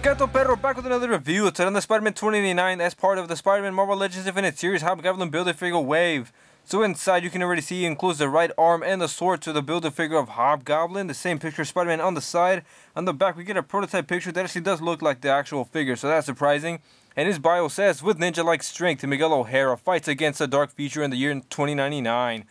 Gato Perro back with another review. Today on the Spider-Man 2089 as part of the Spider-Man Marvel Legends Infinite Series HobGoblin Build-A-Figure Wave. So inside you can already see it includes the right arm and the sword to the Build-A-Figure of HobGoblin. The same picture of Spider-Man on the side. On the back we get a prototype picture that actually does look like the actual figure, so that's surprising. And his bio says, with ninja-like strength, Miguel O'Hara fights against a dark future in the year 2099.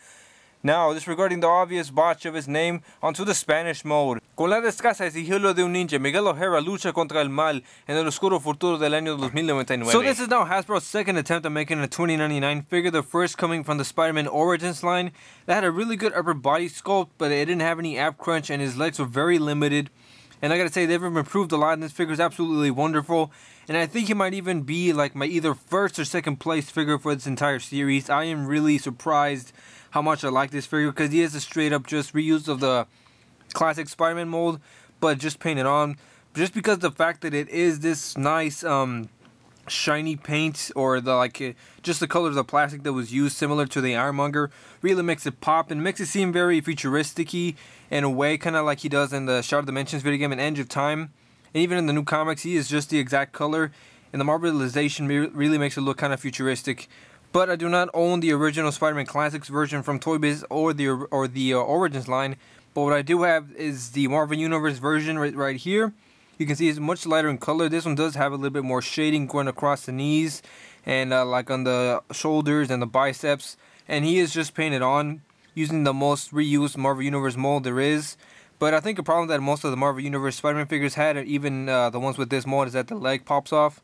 Now, disregarding the obvious botch of his name, onto the Spanish mode. Con la descasa y sigilo de un ninja, Miguel O'Hara lucha contra el mal en el oscuro futuro del año 2099. So this is now Hasbro's second attempt at making a 2099 figure, the first coming from the Spider-Man Origins line. That had a really good upper body sculpt, but it didn't have any ab crunch and his legs were very limited. And I gotta say, they've improved a lot and this figure is absolutely wonderful. And I think he might even be like my either first or second place figure for this entire series. I am really surprised how much I like this figure because he is a straight up just reuse of the classic Spider-Man mold, but just painted on. Just because the fact that it is this nice shiny paint, or the just the color of the plastic that was used, similar to the Ironmonger, really makes it pop and makes it seem very futuristic-y in a way, kind of like he does in the Shattered Dimensions video game and Edge of Time. And even in the new comics, he is just the exact color, and the marbleization really makes it look kind of futuristic. But I do not own the original Spider-Man Classics version from Toy Biz or the Origins line. But what I do have is the Marvel Universe version right here. You can see it's much lighter in color. This one does have a little bit more shading going across the knees and like on the shoulders and the biceps. And he is just painted on using the most reused Marvel Universe mold there is. But I think a problem that most of the Marvel Universe Spider-Man figures had, even the ones with this mold, is that the leg pops off.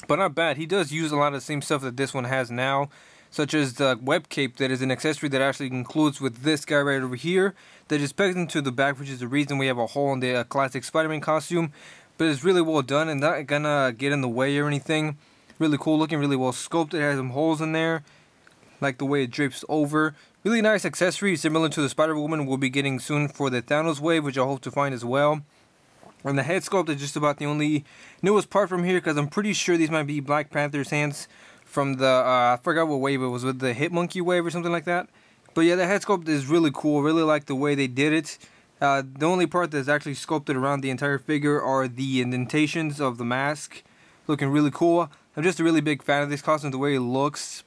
But not bad. He does use a lot of the same stuff that this one has now, such as the web cape that is an accessory that actually includes with this guy right over here, that is pegged into the back, which is the reason we have a hole in the classic Spider-Man costume. But it's really well done and not gonna get in the way or anything. Really cool looking, really well sculpted. It has some holes in there, like the way it drapes over. Really nice accessory, similar to the Spider-Woman we'll be getting soon for the Thanos wave, which I hope to find as well. And the head sculpt is just about the only newest part from here, because I'm pretty sure these might be Black Panther's hands from the, I forgot what wave it was, with the Hitmonkey wave or something like that. But yeah, the head sculpt is really cool. Really like the way they did it. The only part that's actually sculpted around the entire figure are the indentations of the mask. Looking really cool. I'm just a really big fan of this costume, the way it looks.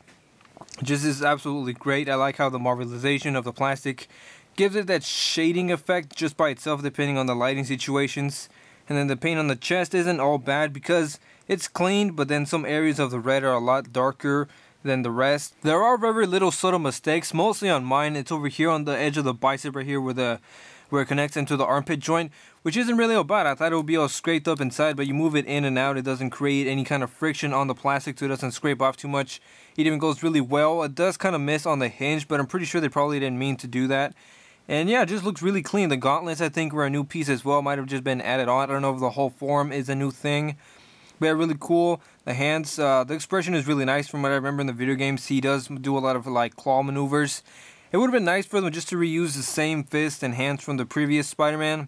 Just is absolutely great. I like how the marbleization of the plastic gives it that shading effect just by itself, depending on the lighting situations. And then the paint on the chest isn't all bad because it's clean, but then some areas of the red are a lot darker than the rest. There are very little subtle mistakes, mostly on mine. It's over here on the edge of the bicep right here where it connects into the armpit joint, which isn't really all bad. I thought it would be all scraped up inside, but you move it in and out, it doesn't create any kind of friction on the plastic, so it doesn't scrape off too much. It even goes really well. It does kind of miss on the hinge, but I'm pretty sure they probably didn't mean to do that. And yeah, it just looks really clean. The gauntlets, I think, were a new piece as well. Might have just been added on. I don't know if the whole form is a new thing. But yeah, really cool. The hands, the expression is really nice from what I remember in the video games. He does do a lot of like claw maneuvers. It would have been nice for them just to reuse the same fist and hands from the previous Spider-Man.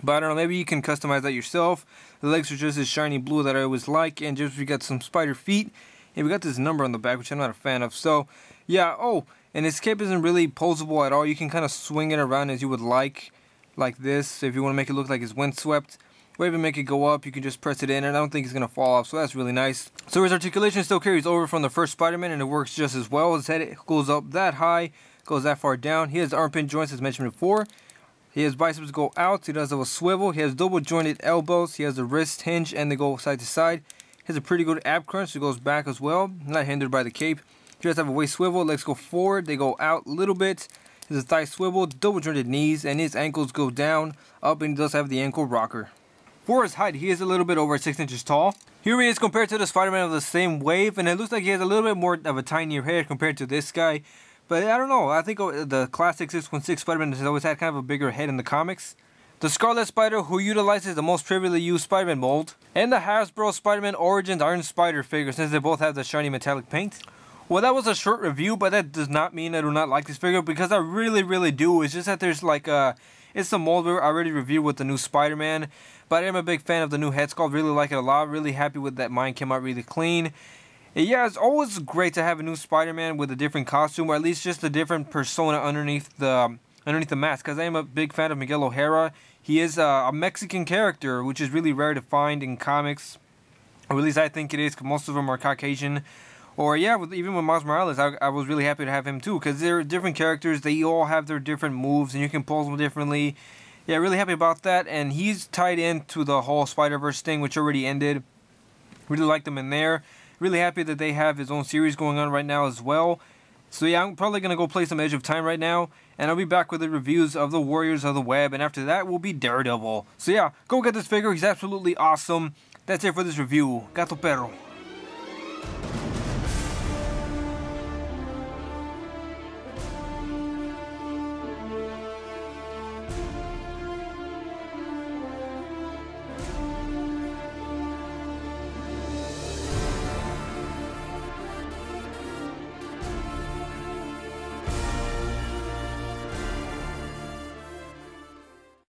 But I don't know, maybe you can customize that yourself. The legs are just this shiny blue that I always like. And just we got some spider feet. And we got this number on the back, which I'm not a fan of. So, yeah, and his cape isn't really posable at all. You can kind of swing it around as you would like this. So if you want to make it look like it's windswept, or even make it go up, you can just press it in, and I don't think it's going to fall off, so that's really nice. So his articulation still carries over from the first Spider-Man, and it works just as well. His head goes up that high, goes that far down. He has armpit joints, as mentioned before. He has biceps go out. He does have a swivel. He has double jointed elbows. He has a wrist hinge, and they go side to side. He has a pretty good ab crunch, so it goes back as well, not hindered by the cape. He does have a waist swivel, legs go forward, they go out a little bit. He has a thigh swivel, double jointed knees, and his ankles go down, up, and he does have the ankle rocker. For his height, he is a little bit over 6 inches tall. Here he is compared to the Spider-Man of the same wave, and it looks like he has a little bit more of a tinier head compared to this guy. But I don't know, I think the classic 616 Spider-Man has always had kind of a bigger head in the comics. The Scarlet Spider, who utilizes the most trivially used Spider-Man mold, and the Hasbro Spider-Man Origins Iron Spider figure, since they both have the shiny metallic paint. Well, that was a short review, but that does not mean I do not like this figure, because I really do. It's just that there's like it's the mold we already reviewed with the new Spider-Man, but I am a big fan of the new head sculpt. Really like it a lot. Really happy with that. Mine came out really clean. And yeah, it's always great to have a new Spider-Man with a different costume, or at least just a different persona underneath the mask, because I am a big fan of Miguel O'Hara. He is a Mexican character, which is really rare to find in comics. Or at least I think it is, because most of them are Caucasian. Or yeah, even with Miles Morales, I was really happy to have him too, because they're different characters. They all have their different moves, and you can pose them differently. Yeah, really happy about that. And he's tied into the whole Spider-Verse thing, which already ended. Really liked him in there. Really happy that they have his own series going on right now as well. So yeah, I'm probably going to go play some Edge of Time right now. And I'll be back with the reviews of the Warriors of the Web. And after that will be Daredevil. So yeah, go get this figure. He's absolutely awesome. That's it for this review. Gato Perro.